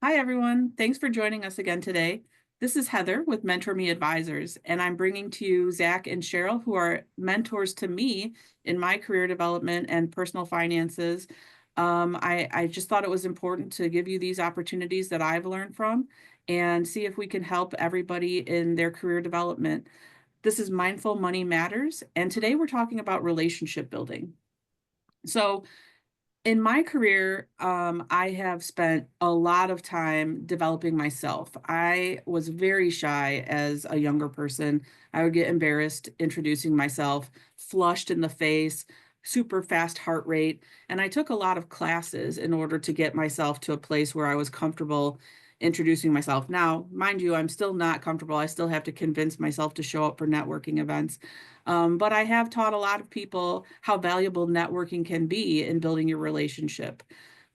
Hi, everyone. Thanks for joining us again today. This is Heather with Mentor Me Advisors, and I'm bringing to you Zach and Cheryl, who are mentors to me in my career development and personal finances. I just thought it was important to give you these opportunities that I've learned from and see if we can help everybody in their career development. This is Mindful Money Matters, and today we're talking about relationship building. So, in my career, I have spent a lot of time developing myself. I was very shy as a younger person. I would get embarrassed introducing myself, flushed in the face, super fast heart rate. And I took a lot of classes in order to get myself to a place where I was comfortable introducing myself. Now, mind you, I'm still not comfortable. I still have to convince myself to show up for networking events. But I have taught a lot of people how valuable networking can be in building your relationship.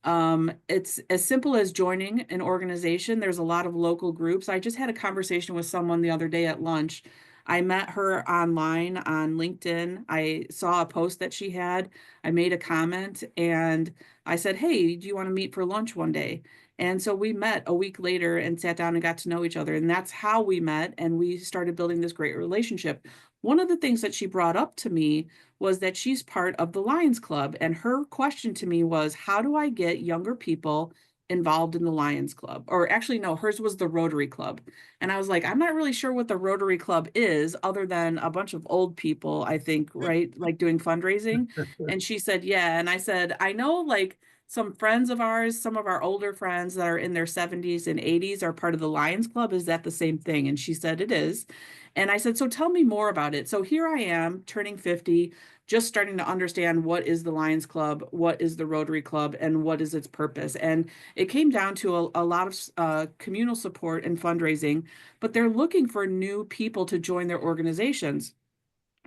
It's as simple as joining an organization. There's a lot of local groups. I just had a conversation with someone the other day at lunch. I met her online on LinkedIn. I saw a post that she had. I made a comment and I said, "Hey, do you want to meet for lunch one day?" And so we met a week later and sat down and got to know each other. And that's how we met. And we started building this great relationship. One of the things that she brought up to me was that she's part of the Lions Club. And her question to me was, how do I get younger people involved in the Lions Club? Or actually, no, hers was the Rotary Club. And I was like, I'm not really sure what the Rotary Club is, other than a bunch of old people, I think, right? Like doing fundraising. And she said, yeah. And I said, I know like some friends of ours, some of our older friends that are in their 70s and 80s are part of the Lions Club. Is that the same thing? And she said, it is. And I said, so tell me more about it. So here I am turning 50, just starting to understand what is the Lions Club, what is the Rotary Club, and what is its purpose. And it came down to a lot of communal support and fundraising, but they're looking for new people to join their organizations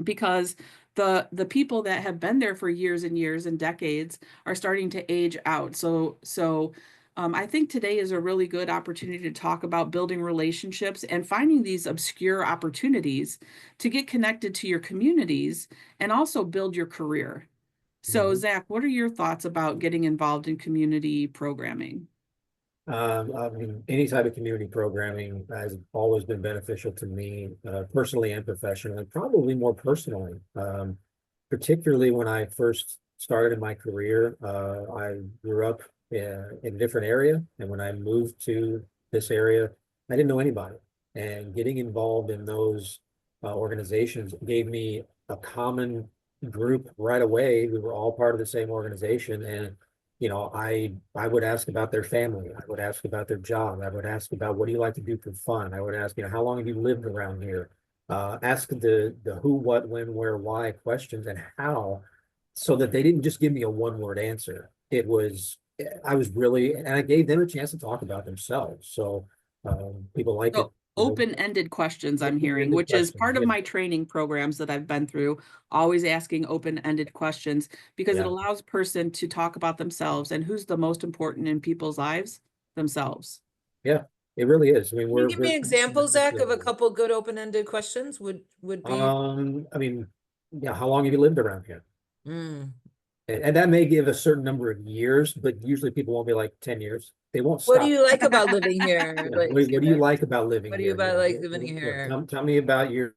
because the people that have been there for years and years and decades are starting to age out. So I think today is a really good opportunity to talk about building relationships and finding these obscure opportunities to get connected to your communities and also build your career. So, Mhm. Zach, what are your thoughts about getting involved in community programming? I mean, any type of community programming has always been beneficial to me, personally and professionally, probably more personally. Particularly when I first started in my career, I grew up in a different area. And when I moved to this area, I didn't know anybody. And getting involved in those organizations gave me a common group right away. We were all part of the same organization. And I would ask about their family. I would ask about their job. I would ask about what do you like to do for fun. I would ask, how long have you lived around here? Ask the who, what, when, where, why questions and how, so that they didn't just give me a one-word answer. I was really, and I gave them a chance to talk about themselves. So people like it, So open-ended questions I'm hearing, open-ended which is questions. part of Yeah, my training programs that I've been through, always asking open-ended questions because it yeah, allows a person to talk about themselves and who's the most important in people's lives, themselves. yeah. It really is. I mean, Can you we're give me we're an example, Zach, of a couple good open-ended questions would be? I mean, yeah, how long have you lived around here? Mm. And that may give a certain number of years, but usually people won't be like 10 years. They won't What do stop. you like about living here? Yeah. Like, What do you like about living what do you here? about like living here? Tell me about your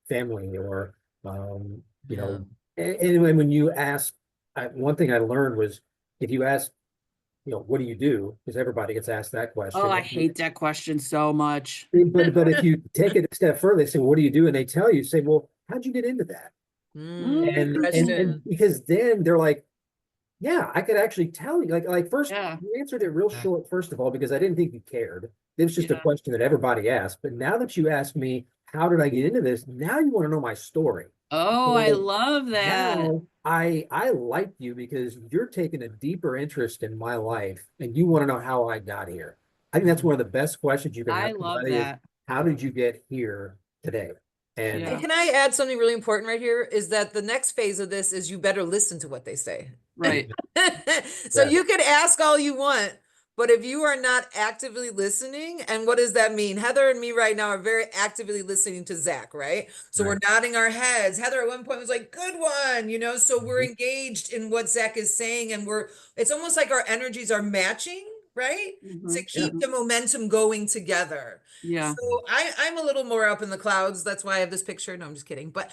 family or um, you Yeah. know, and when you ask, one thing I learned was if you ask, what do you do? Because everybody gets asked that Oh, question. I hate that question so much. But if you take it a step further, they say, well, what do you do? And they tell you, say, well, how'd you get into that? Good Mm, And question. because then they're like, yeah, I could actually tell you. Like first, yeah, you answered it real short, first of all, because I didn't think you cared. It was just a yeah. question that everybody asked. But now that you asked me, how did I get into this? Now you want to know my story. Oh, I So love that. now I like you because you're taking a deeper interest in my life and you want to know how I got here. I think that's Mhm. one of the best questions you can I ask love somebody is, that. how did you get here today? And Yeah, And can I add something really important right here? Is that the next phase of this is you better listen to what they say. right. So yes, you could ask all you want, but if you are not actively listening, and what does that mean? Heather and me right now are very actively listening to Zach, right? So we're right. nodding our heads. Heather at one point was like, good one, so we're Mhm. engaged in what Zach is saying, and it's almost like our energies are matching. right? To Mhm. Yeah. keep the momentum going together. Yeah. So I'm a little more up in the clouds. That's why I have this picture. No, I'm just kidding. But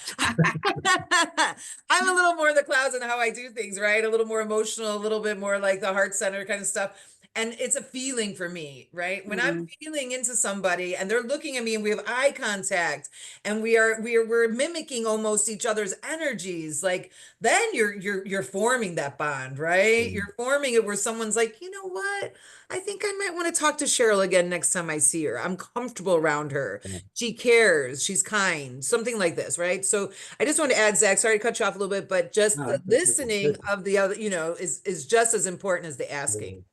I'm a little more in the clouds in how I do things, right? A little more emotional, a little bit more like the heart center kind of stuff. And it's a feeling for me, right? When I'm Mhm. feeling into somebody and they're looking at me and we have eye contact and we're mimicking almost each other's energies, like then you're forming that bond, right? Mm. You're forming it where someone's like, you know what? I think I might want to talk to Cheryl again next time I see her. I'm comfortable around her. Yeah. She cares. She's kind. Something like this, right? So I just want to add, Zach, sorry to cut you off a little bit, but just No, the that's listening good. of the other, is just as important as the asking. Absolutely.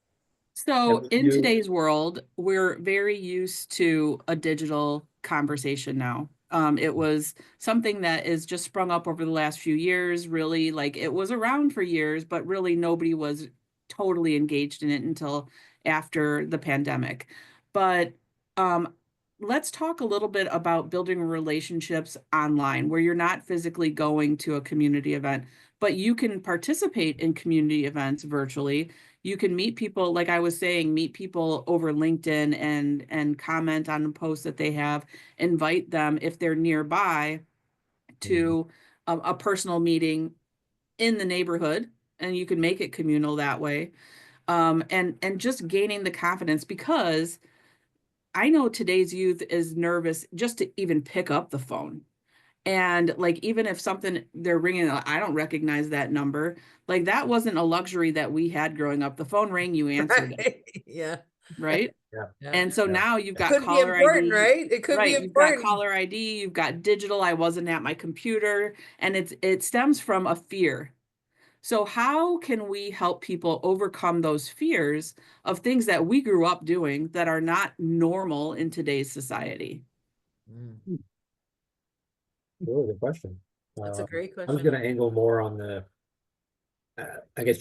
So Have in you, today's world, we're very used to a digital conversation now. It was something that is just sprung up over the last few years, really, like it was around for years, but really nobody was totally engaged in it until after the pandemic. But um, let's talk a little bit about building relationships online where you're not physically going to a community event, but you can participate in community events virtually. You can meet people, like I was saying, meet people over LinkedIn and comment on the posts that they have, invite them if they're nearby Mhm. to a personal meeting in the neighborhood, and you can make it communal that way. And just gaining the confidence, because I know today's youth is nervous just to even pick up the phone. And like, even if something they're ringing, I don't recognize that number. Like, that wasn't a luxury that we had growing up. The phone rang, you answered it, Right. Yeah. right? Yeah, Yeah. And so yeah. now you've got Could be caller important, ID, right? It could be right? You've got important. caller ID, you've got digital. I wasn't at my computer, and it stems from a fear. So how can we help people overcome those fears of things that we grew up doing that are not normal in today's society? Mm, Hmm, really good question. that's a Uh, great I was question. going to angle more on I guess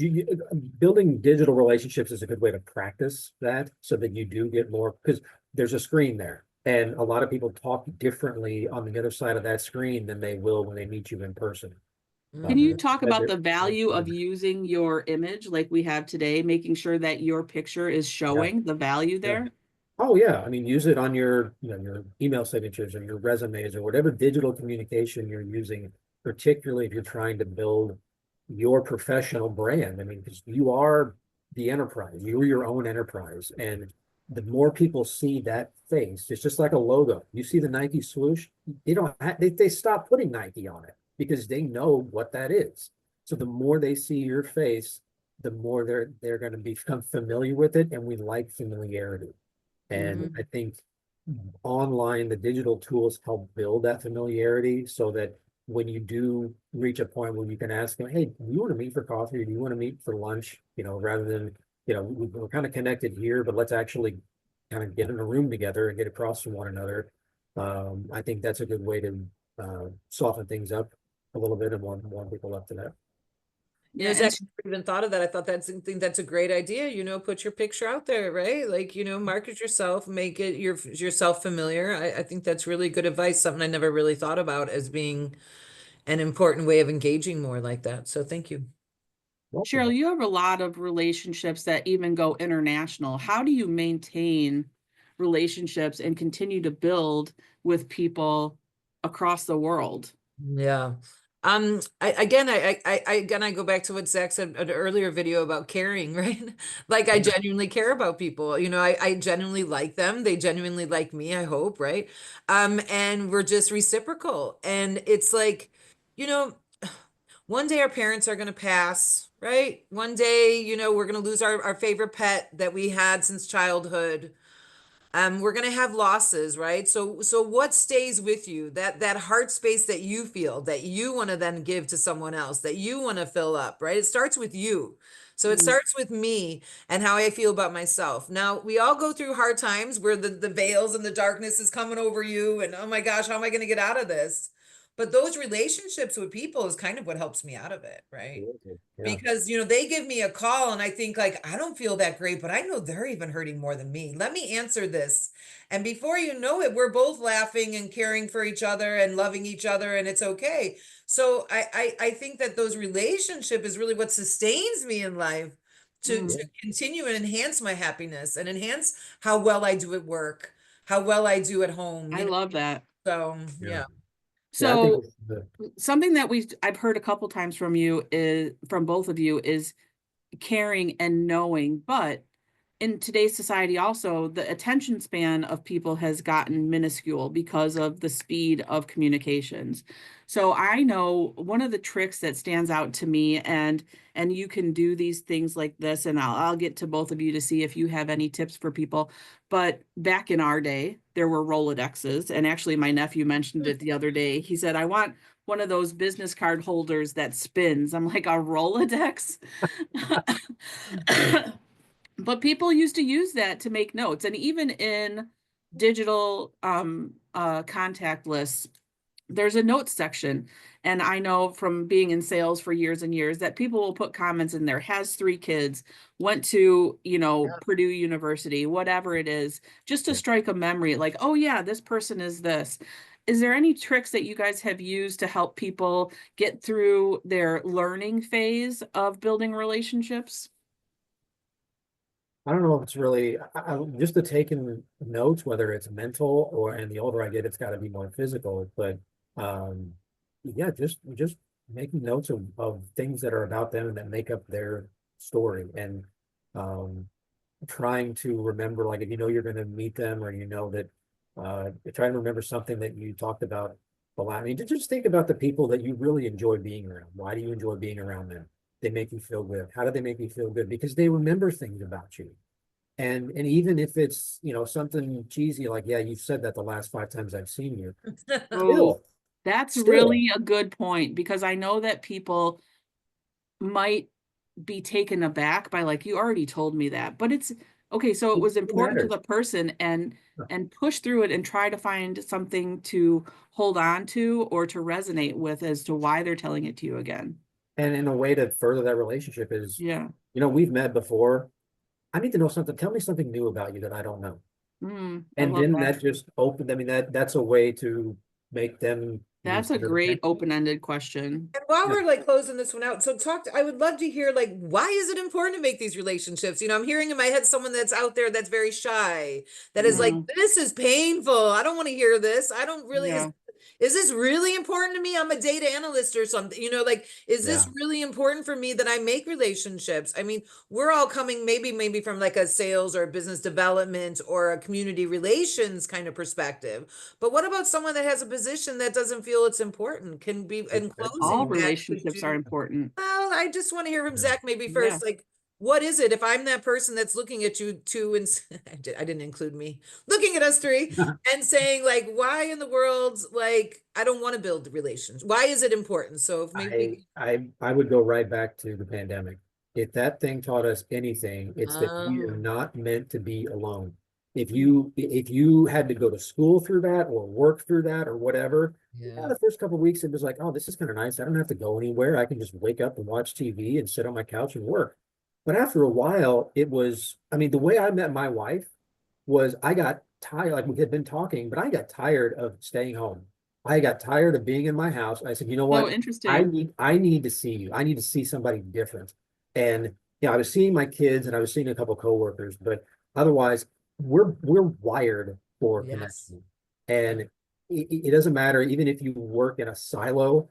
building digital relationships is a good way to practice that so that you do get more, because there's a screen there. And a lot of people talk differently on the other side of that screen than they will when they meet you in person. Can Hmm. you talk about Whether- the value of using your image like we have today, making sure that your picture is Yeah, showing the value yeah. there? Oh yeah, I mean, use it on your email signatures or your resumes or whatever digital communication you're using, particularly if you're trying to build your professional brand. I mean, because you are the enterprise, you're your own enterprise, and the more people see that face, it's just like a logo. You see the Nike swoosh, they stop putting Nike on it because they know what that is. So the more they see your face, the more they're going to become familiar with it, and we like familiarity. And I Hmm. think online, the digital tools help build that familiarity so that when you do reach a point where you can ask them, hey, do you want to meet for coffee or do you want to meet for lunch? Rather than, we're kind of connected here, but let's actually kind of get in a room together and get across from one another. I think that's a good way to soften things up a little bit and warm people up to that. You know, Yeah, Zach, I never even thought of that. I thought think that's a great idea. Put your picture out there, right? Like, market yourself, make it yourself familiar. I think that's really good advice. Something I never really thought about as being an important way of engaging more like that. So thank you. Welcome. Cheryl, you have a lot of relationships that even go international. How do you maintain relationships and continue to build with people across the world? Yeah. I go back to what Zach said in an earlier video about caring, right? Like I genuinely care about people. I genuinely like them. They genuinely like me, I hope, right? And we're just reciprocal. And it's like, you know, one day our parents are going to pass, right? One day, we're going to lose our favorite pet that we had since childhood. We're going to have losses, right? So what stays with you? That heart space that you feel, that you want to then give to someone else, that you want to fill up, right? It starts with you. So it Mm, starts with me and how I feel about myself. Now, we all go through hard times where the veils and the darkness is coming over you and oh my gosh, how am I going to get out of this? But those relationships with people is kind of what helps me out of it, right? Absolutely. Yeah. Because they give me a call and I think like I don't feel that great, but I know they're even hurting more than me. Let me answer this. And before you know it, we're both laughing and caring for each other and loving each other and it's okay. So I think that those relationship is really what sustains me in life to Mm, continue and enhance my happiness and enhance how well I do at work, how well I do at home, I you know. love that. So Yeah. yeah. Yeah, I think So it's the, something that I've heard a couple times from you is from both of you is caring and knowing, but in today's society also, the attention span of people has gotten minuscule because of the speed of communications. So I know one of the tricks that stands out to me, and you can do these things like this, and I'll get to both of you to see if you have any tips for people. But back in our day, there were Rolodexes, and actually my nephew mentioned it the other day. He said, "I want one of those business card holders that spins." I'm like, "A Rolodex?" But people used to use that to make notes, and even in digital contact lists, there's a notes section. And I know from being in sales for years and years that people will put comments in there, has 3 kids, went to, Yeah. Purdue University, whatever it is, just to yeah. strike a memory like, oh yeah, this person is this. Is there any tricks that you guys have used to help people get through their learning phase of building relationships? I don't know if it's really just the taking notes, whether it's mental or, and the older I get, it's got to be more physical. But um, yeah, just making notes of things that are about them and that make up their story, and um, trying to remember, like if you know you're going to meet them, or you know that trying to remember something that you talked about a lot. I mean, just think about the people that you really enjoy being around. Why do you enjoy being around them? They make you feel good. How do they make you feel good? Because they remember things about you. And even if it's, something cheesy like, yeah, you've said that the last 5 times I've seen you, Oh, still, that's still, really a good point because I know that people might be taken aback by like, you already told me that, but it's okay. So it it was still important to matters. the person and push through it and try to find something to hold on to or to resonate with as to why they're telling it to you again. And in a way to further that relationship is, Yeah. we've met before. I need to know something. Tell me something new about you that I don't know. I And love then that. that just opened, I mean, that's a way to make them That's lose a their great attention. open-ended question. And while Yeah. we're like closing this one out, so I would love to hear like why is it important to make these relationships? You know, I'm hearing in my head someone that's out there that's very shy, that is like, Mm, this is painful. I don't want to hear this. I don't really yeah. is this really important to me? I'm a data analyst or something. You know, like, is this Yeah. really important for me that I make relationships? I mean, we're all coming maybe from like a sales or a business development or a community relations kind of perspective. But what about someone that has a position that doesn't feel it's important? Can be in All closing, Zach, could relationships are you? important. Well, I just want to hear from Yeah. Zach maybe Yeah. first. Like, what is it if I'm that person that's looking at you two and I didn't include me, looking at us three and saying like, why in the world, like, I don't want to build relations. Why is it important? So if maybe I I would go right back to the pandemic. If that thing taught us anything, it's that we are um, not meant to be alone. If you had to go to school through that or work through that or whatever, yeah, yeah. the first couple of weeks it was like, oh, this is kind of nice. I don't have to go anywhere. I can just wake up and watch TV and sit on my couch and work. But after a while, it was, I mean, the way I met my wife was I got tired, like we had been talking, but I got tired of staying home. I got tired of being in my house. I said, you know So what? I interesting. need I need to see you. I need to see somebody different. And I was seeing my kids and I was seeing a couple coworkers, but otherwise, we're wired for Yes. connection. And it doesn't matter, even if you work in a silo,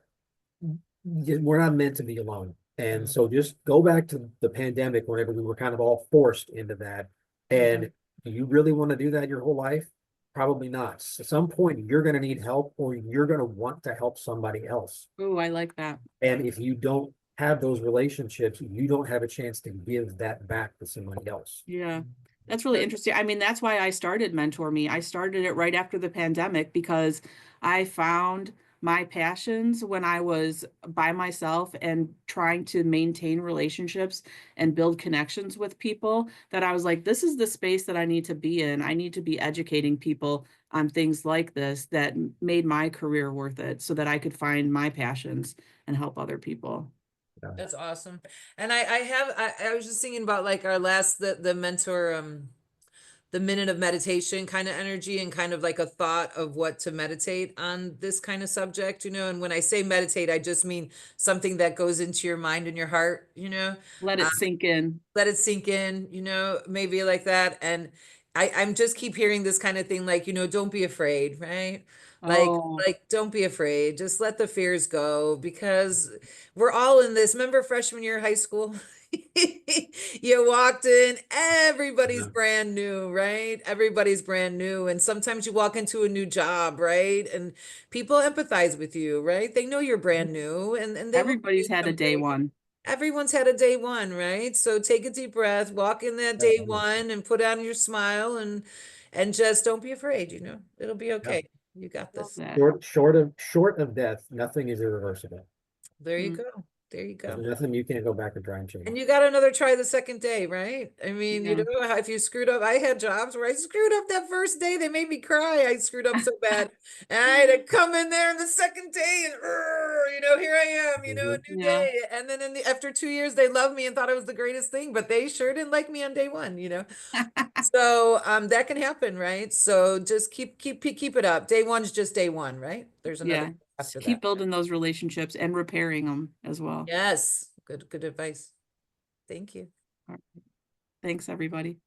we're not meant to be alone. And Mm. so just go back to the pandemic whenever we were kind of all forced into that. And do you really want to do that your whole life? Probably not. At some point, you're going to need help or you're going to want to help somebody else. Oh, I like that. And if you don't have those relationships, you don't have a chance to give that back to somebody else. Yeah. That's really interesting. I mean, that's why I started Mentor Me. I started it right after the pandemic because I found my passions when I was by myself and trying to maintain relationships and build connections with people that I was like, this is the space that I need to be in. I need to be educating people on things like this that made my career worth it so that I could find my passions and help other people. Yeah. That's awesome. And I was just thinking about like our last the mentor the minute of meditation kind of energy and kind of like a thought of what to meditate on this kind of subject, and when I say meditate, I just mean something that goes into your mind and your heart, Let it sink in. let it sink in, maybe like that. And I'm just keep hearing this kind of thing, like, don't be afraid, right? Like, Oh, don't be afraid. Just let the fears go, because we're all in this. Remember freshman year of high school? You walked in, everybody's Yeah. brand new, right? Everybody's brand new. And sometimes you walk into a new job, right? And people empathize with you, right? They know you're brand new, and they want to everybody's do had a day something. one. Everyone's had a day one, right? So take a deep breath, walk in that day Yeah. one and put on your smile, and just don't be afraid, It'll be Yeah. okay. You got Love this. that. Short of death, nothing is irreversible. There you Mm, go. There you There's go. nothing you can't go back and try and change. And you got another try the second day, right? I mean, yeah. if you screwed up, I had jobs where I screwed up that first day. They made me cry. I screwed up so bad. And I had to come in there on the second day and, here I am, a Mhm. new Yeah. day. And then after 2 years, they loved me and thought it was the greatest thing, but they sure didn't like me on day one. So that can happen, right? So just keep it up. Day one's just day one, right? There's another Yeah. Just after keep that. building those relationships and repairing them as well. Yes. Good advice. Thank you. All right. Thanks, everybody.